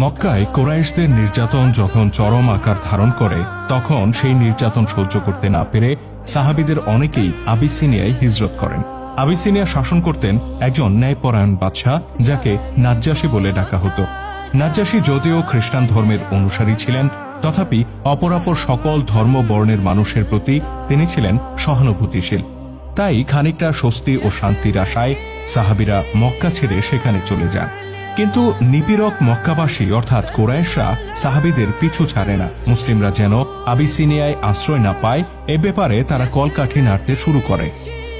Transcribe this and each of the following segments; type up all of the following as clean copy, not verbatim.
মক্কায় কুরাইশদের নির্যাতন যখন চরম আকার ধারণ করে তখন সেই নির্যাতন সহ্য করতে না পেরে সাহাবীদের অনেকেই আবিসিনিয়ায় হিজরত করেন। আবিসিনিয়া শাসন করতেন একজন ন্যায়পরায়ণ বাদশাহ, যাকে নাজ্জাশী বলে ডাকা হতো। নাজ্জাশী যদিও খ্রিস্টান ধর্মের অনুসারী ছিলেন, তথাপি অপরাপর সকল ধর্ম বর্ণের মানুষের প্রতি তিনি ছিলেন সহানুভূতিশীল। তাই খানিকটা স্বস্তি ও শান্তির আশায় সাহাবীরা মক্কা ছেড়ে সেখানে চলে যান। কিন্তু নিপীড়ক মক্কাবাসী অর্থাৎ কুরাইশরা সাহাবীদের পিছু ছাড়ে না। মুসলিমরা যেন আবিসিনিয়ায় আশ্রয় না পায় এ ব্যাপারে তারা কলকাঠি নাড়তে শুরু করে।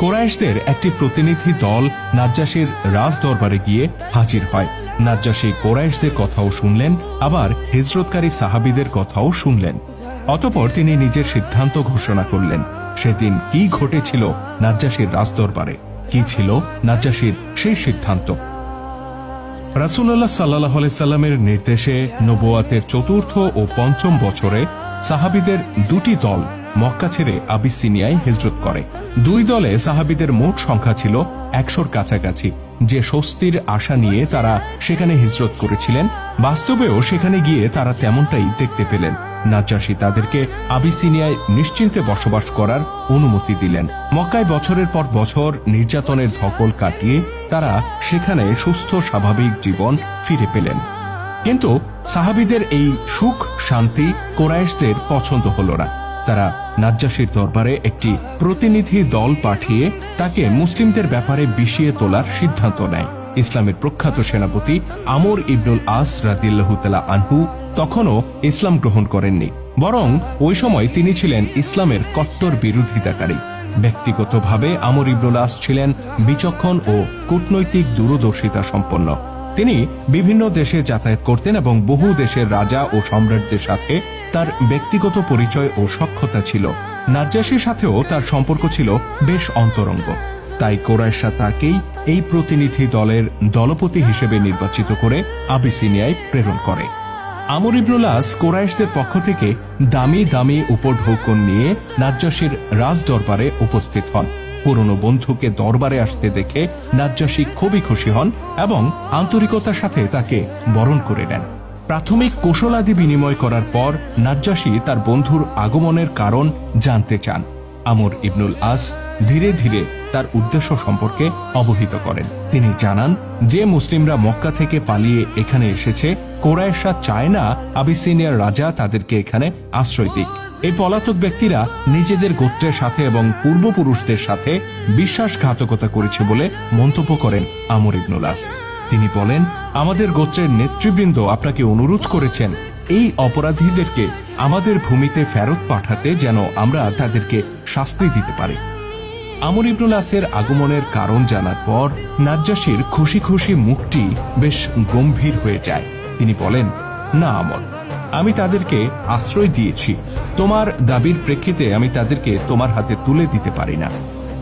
কুরাইশদের একটি প্রতিনিধি দল নাজ্জাশীর রাজ দরবারে গিয়ে হাজির হয়। নাজ্জাশী কুরাইশদের কথাও শুনলেন, আবার হিজরতকারী সাহাবীদের কথাও শুনলেন। অতঃপর তিনি নিজের সিদ্ধান্ত ঘোষণা করলেন। সেদিন কি ঘটেছিল নাজ্জাশীর রাজ দরবারে, কি ছিল নাজ্জাশীর সেই সিদ্ধান্ত? রাসূলুল্লাহ সাল্লাল্লাহু আলাইহি সাল্লামের নির্দেশে নবুয়াতের চতুর্থ ও পঞ্চম বছরে সাহাবীদের দুটি দল মক্কা ছেড়ে আবিসিনিয়ায় হিজরত করে। দুই দলে সাহাবীদের মোট সংখ্যা ছিল 100-র কাছাকাছি। যে স্বস্তির আশা নিয়ে তারা সেখানে হিজরত করেছিলেন, বাস্তবেও সেখানে গিয়ে তারা তেমনটাই দেখতে পেলেন। নাজ্জাশী তাদেরকে আবিসিনিয়ায় নিশ্চিন্তে বসবাস করার অনুমতি দিলেন। মক্কায় বছরের পর বছর নির্যাতনের ধকল কাটিয়ে তারা সেখানে সুস্থ স্বাভাবিক জীবন ফিরে পেলেন। কিন্তু সাহাবীদের এই সুখ শান্তি কুরাইশদের পছন্দ হল না। তারা নাজ্জাশীর দরবারে একটি প্রতিনিধি দল পাঠিয়ে তাকে মুসলিমদের ব্যাপারে বিষিয়ে তোলার সিদ্ধান্ত নেয়। ইসলামের প্রখ্যাত সেনাপতি আমর ইবনুল আস রাদিয়াল্লাহু তাআলা আনহু তখনও ইসলাম গ্রহণ করেননি, বরং ওই সময় তিনি ছিলেন ইসলামের কট্টর বিরোধিতাকারী। ব্যক্তিগতভাবে আমর ইবনুল আস ছিলেন বিচক্ষণ ও কূটনৈতিক দূরদর্শিতা সম্পন্ন। তিনি বিভিন্ন দেশে যাতায়াত করতেন এবং বহু দেশের রাজা ও সম্রাটদের সাথে তার ব্যক্তিগত পরিচয় ও সখ্যতা ছিল। নাজ্জাশীর সাথেও তার সম্পর্ক ছিল বেশ অন্তরঙ্গ। তাই কুরাইশরা তাকেই এই প্রতিনিধি দলের দলপতি হিসেবে নির্বাচিত করে আবিসিনিয়ায় প্রেরণ করে। আমর ইবনুল আস কুরাইশদের পক্ষ থেকে দামি দামি উপঢৌকন নিয়ে নাজ্জাশীর রাজ দরবারে উপস্থিত হন। পুরনো বন্ধুকে দরবারে আসতে দেখে নাজ্জাশী খুবই খুশি হন এবং আন্তরিকতার সাথে তাকে বরণ করে নেন। প্রাথমিক কৌশলাদি বিনিময় করার পর নাজ্জাশী তার বন্ধুর আগমনের কারণ জানতে চান। আমর ইবনুল আস ধীরে ধীরে তার উদ্দেশ্য সম্পর্কে অবহিত করেন। তিনি জানান যে মুসলিমরা মক্কা থেকে পালিয়ে এখানে এসেছে, কুরাইশরা চায় না আবিসিনিয়ার রাজা তাদেরকে এখানে আশ্রয় দিক। এই পলাতক ব্যক্তিরা নিজেদের গোত্রের সাথে এবং পূর্বপুরুষদের সাথে বিশ্বাসঘাতকতা করেছে বলে মন্তব্য করেন আমর ইবনুল আস। তিনি বলেন, আমাদের গোত্রের নেতৃবৃন্দ আপনাকে অনুরোধ করেছেন এই অপরাধীদেরকে আমাদের ভূমিতে ফেরত পাঠাতে, যেন আমরা তাদেরকে শাস্তি দিতে পারি। আমর ইবনুল আসের আগমনের কারণ জানার পর নাজ্জাশীর খুশি খুশি মুখটি বেশ গম্ভীর হয়ে যায়। তিনি বলেন, না আমর, আমি তাদেরকে আশ্রয় দিয়েছি। তোমার দাবির প্রেক্ষিতে আমি তাদেরকে তোমার হাতে তুলে দিতে পারি না,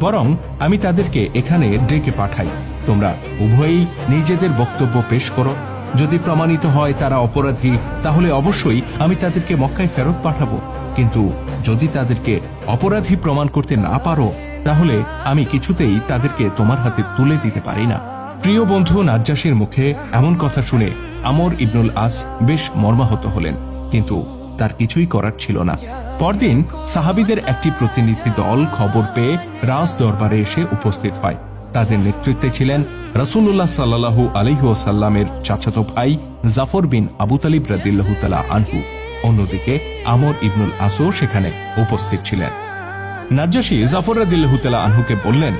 বরং আমি তাদেরকে এখানে ডেকে পাঠাই। তোমরা উভয়েই নিজেদের বক্তব্য পেশ করো। যদি প্রমাণিত হয় তারা অপরাধী, তাহলে অবশ্যই আমি তাদেরকে মক্কায় ফেরত পাঠাবো। কিন্তু যদি তাদেরকে অপরাধী প্রমাণ করতে না পারো, তাহলে আমি কিছুতেই তাদেরকে তোমার হাতে তুলে দিতে পারি না। প্রিয় বন্ধু নাজ্জাশীর মুখে এমন কথা শুনে আমর ইবনুল আস বেশ মর্মাহত হলেন, কিন্তু তার কিছুই করার ছিল না। পরদিন সাহাবীদের একটি প্রতিনিধি দল খবর পেয়ে রাজ দরবারে এসে উপস্থিত হয়। তাদের নেতৃত্বে ছিলেন রাসূলুল্লাহ সাল্লাল্লাহু আলাইহি ওয়াসাল্লামের চাচাতো ভাই জাফর বিন আবু তালিব রাদিয়াল্লাহু তাআলা আনহু। অন্যদিকে আমর ইবনুল আসও সেখানে উপস্থিত ছিলেন। নাজ্জাশী জাফর রাদিয়াল্লাহু তাআলা আনহুকে বললেন,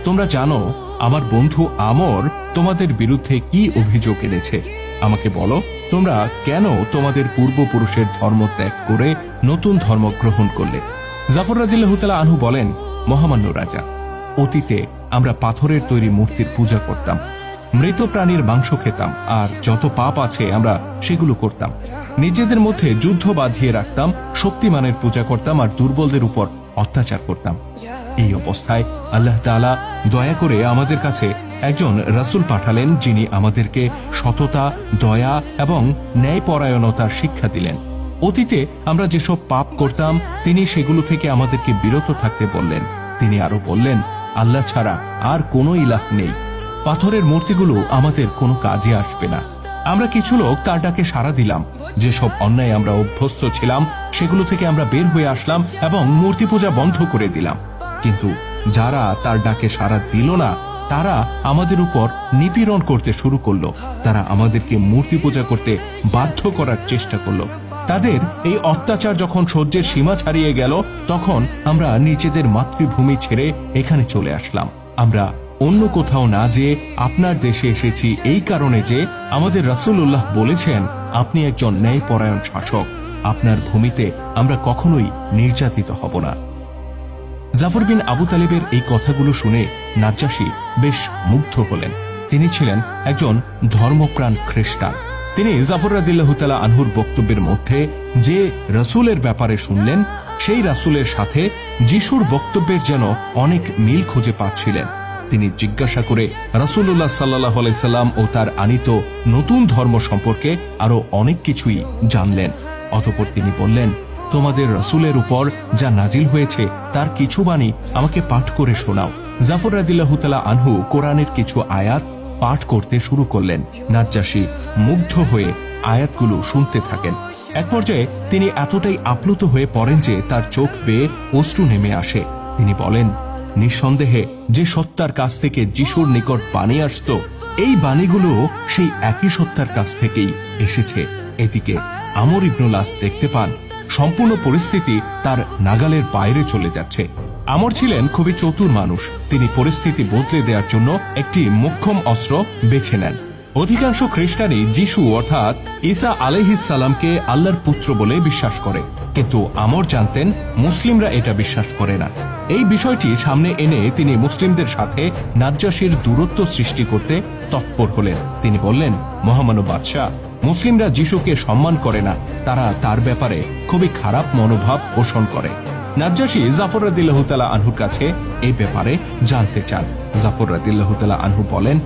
তোমরা জানো আমার বন্ধু আমর তোমাদের বিরুদ্ধে কি অভিযোগ এনেছে। আমাকে বলো, তোমরা কেন তোমাদের পূর্বপুরুষের ধর্ম ত্যাগ করে নতুন ধর্ম গ্রহণ করলে? জাফর রাদিয়াল্লাহু তাআলা আনহু বলেন, মহামান্য রাজা, অতীতে আমরা পাথরের তৈরি মূর্তির পূজা করতাম, মৃত প্রাণীর মাংস খেতাম, আর যত পাপ আছে আমরা সেগুলো করতাম। নিজেদের মধ্যে যুদ্ধ বাঁধিয়ে রাখতাম, শক্তিমানের পূজা করতাম, আর দুর্বলদের উপর অত্যাচার করতাম। এই অবস্থায় আল্লাহ তাআলা দয়া করে আমাদের কাছে একজন রাসূল পাঠালেন, যিনি আমাদেরকে সততা, দয়া এবং ন্যায়পরায়ণতার শিক্ষা দিলেন। অতীতে আমরা যেসব পাপ করতাম তিনি সেগুলো থেকে আমাদেরকে বিরত থাকতে বললেন। তিনি আরো বললেন, আল্লাহ ছাড়া আর কোনো ইলাহ নেই। পাথরের মূর্তিগুলো আমাদের কোনো কাজে আসবে না। আমরা কিছু লোক তার ডাকে সাড়া দিলাম। যেসব অন্যায় আমরা অভ্যস্ত ছিলাম সেগুলো থেকে আমরা বের হয়ে আসলাম এবং মূর্তি পূজা বন্ধ করে দিলাম। কিন্তু যারা তার ডাকে সাড়া দিল না তারা আমাদের উপর নিপীড়ন করতে শুরু করলো। তারা আমাদেরকে মূর্তি পূজা করতে বাধ্য করার চেষ্টা করলো। তাদের এই অত্যাচার যখন সহ্যের সীমা ছাড়িয়ে গেল তখন আমরা নিজেদের মাতৃভূমি ছেড়ে এখানে চলে আসলাম। আমরা অন্য কোথাও না যেয়ে আপনার দেশে এসেছি এই কারণে যে আমাদের রাসূলুল্লাহ বলেছেন আপনি একজন ন্যায়পরায়ণ শাসক। আপনার ভূমিতে আমরা কখনোই নির্যাতিত হব না। জাফর বিন আবু তালিবের এই কথাগুলো শুনে নাজ্জাশী বেশ মুগ্ধ হলেন। তিনি ছিলেন একজন ধর্মপ্রাণ খ্রিস্টান। তিনি জাফর রাদিয়াল্লাহু তাআলা আনহুর বক্তব্যের মধ্যে যে রাসূলের ব্যাপারে শুনলেন সেই রাসূলের সাথে যিশুর বক্তব্যের যেন অনেক মিল খুঁজে পাচ্ছিলেন। তিনি জিজ্ঞাসা করে রাসূলুল্লাহ সাল্লাল্লাহু আলাইহি সাল্লাম ও তার আনিত নতুন ধর্ম সম্পর্কে আরো অনেক কিছুই জানলেন। অতঃপর তিনি বললেন, তোমাদের রাসূলের উপর যা নাজিল হয়েছে তার কিছু বাণী আমাকে পাঠ করে শোনাও। জাফর রাদিয়াল্লাহু তাআলা আনহু কোরআনের কিছু আয়াত পাঠ করতে শুরু করলেন। নাজ্জাশী মুগ্ধ হয়ে আয়াতগুলো শুনতে থাকেন। এক পর্যায়ে তিনি এতটাই আপ্লুত হয়ে পড়েন যে তার চোখ বেয়ে অশ্রু নেমে আসে। তিনি বলেন, নিঃসন্দেহে যে সত্তার কাছ থেকে যিশুর নিকট বাণী আসত এই বাণীগুলো সেই একই সত্তার কাছ থেকেই এসেছে। এদিকে আমর ইবনুল আস দেখতে পান সম্পূর্ণ পরিস্থিতি তার নাগালের বাইরে চলে যাচ্ছে। আমর ছিলেন খুবই চতুর মানুষ। তিনি পরিস্থিতি বদলে দেওয়ার জন্য একটি মোক্ষম অস্ত্র বেছে নেন। অধিকাংশ খ্রিস্টানই যিশু অর্থাৎ ঈসা আলাইহিস সালামকে আল্লাহর পুত্র বলে বিশ্বাস করে, কিন্তু আমর জানতেন মুসলিমরা এটা বিশ্বাস করে না। এই বিষয়টি সামনে এনে তিনি মুসলিমদের সাথে নাজ্জাশীর দূরত্ব সৃষ্টি করতে তৎপর হলেন। তিনি বললেন, মহামান্য বাদশাহ, মুসলিমরা যিশুকে সম্মান করে না, তারা তার ব্যাপারে খুবই খারাপ মনোভাব পোষণ করে। নাজ্জাশী জাফর রাদিয়াল্লাহু তাআলা আনহুর কাছে এই ব্যাপারে জানতে চান। জাফর রাদিয়াল্লাহু তাআলা আনহু বলেন,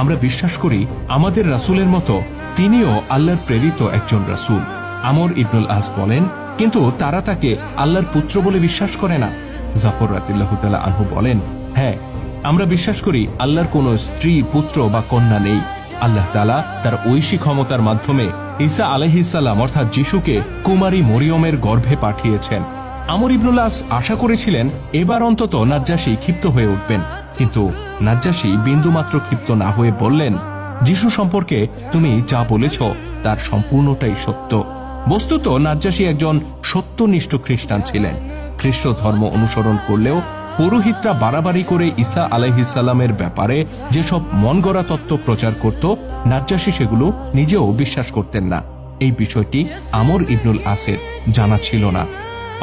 আমরা বিশ্বাস করি আমাদের রাসূলের মতো তিনিও আল্লাহর প্রেরিত একজন রাসূল। আমর ইবনুল আস বলেন, কিন্তু তারা তাকে আল্লাহর পুত্র বলে বিশ্বাস করে না। জাফর রাদিয়াল্লাহু তাআলা আনহু বলেন, হ্যাঁ, আমরা বিশ্বাস করি আল্লাহর কোনো স্ত্রী, পুত্র বা কন্যা নেই। আল্লাহ তাআলা তার ঐশী ক্ষমতার মাধ্যমে ঈসা আলাইহিস সালাম অর্থাৎ যিশুকে কুমারী মরিয়মের গর্ভে পাঠিয়েছেন। আমর ইবনুল আস আশা করেছিলেন এবার অন্তত নাজ্জাশী ক্ষিপ্ত হয়ে উঠবেন, কিন্তু নাজ্জাশী বিন্দুমাত্র ক্ষিপ্ত না হয়ে বললেন, যিশু সম্পর্কে তুমি যা বলেছ তার সম্পূর্ণটাই সত্য। বস্তুত নাজ্জাশী একজন সত্যনিষ্ঠ খ্রিস্টান ছিলেন। খ্রিস্ট ধর্ম অনুসরণ করলেও পুরোহিতরা বাড়াবাড়ি করে ঈসা আলাইহিস সালামের ব্যাপারে যেসব মনগড়া তত্ত্ব প্রচার করত, নাজ্জাশী সেগুলো নিজেও বিশ্বাস করতেন না। এই বিষয়টি আমর ইবনুল আসের জানা ছিল না।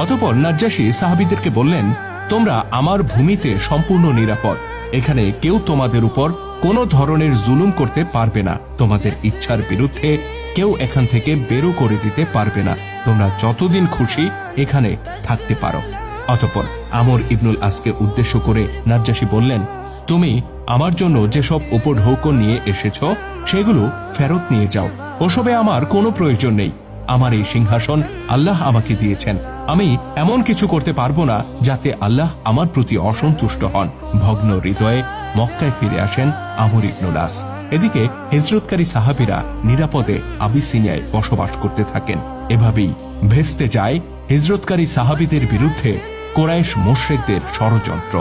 অতঃপর নাজ্জাশী সাহাবীদেরকে বললেন, তোমরা আমার ভূমিতে সম্পূর্ণ নিরাপদ। এখানে কেউ তোমাদের উপর কোনো ধরনের জুলুম করতে পারবে না। তোমাদের ইচ্ছার বিরুদ্ধে কেউ এখান থেকে বেরো করে দিতে পারবে না। তোমরা যতদিন খুশি এখানে থাকতে পারো। অতঃপর আমর ইবনুল আসকে উদ্দেশ্য করে নাজ্জাশী বললেন, তুমি আমার জন্য যেসব উপঢৌকন নিয়ে এসেছ সেগুলো ফেরত নিয়ে যাও। ওসবে আমার কোনো প্রয়োজন নেই। আমার এই সিংহাসন আল্লাহ আমাকে দিয়েছেন। আমি এমন কিছু করতে পারবো না যাতে আল্লাহ আমার প্রতি অসন্তুষ্ট হন। ভগ্ন হৃদয়ে মক্কায় ফিরে আসেন আমর ইবনুল আস। এদিকে হিজরতকারী সাহাবীরা নিরাপদে আবিসিনিয়ায় বসবাস করতে থাকেন। এভাবেই ভেস্তে যায় হিজরতকারী সাহাবীদের বিরুদ্ধে কুরাইশ মুশরিকদের ষড়যন্ত্র।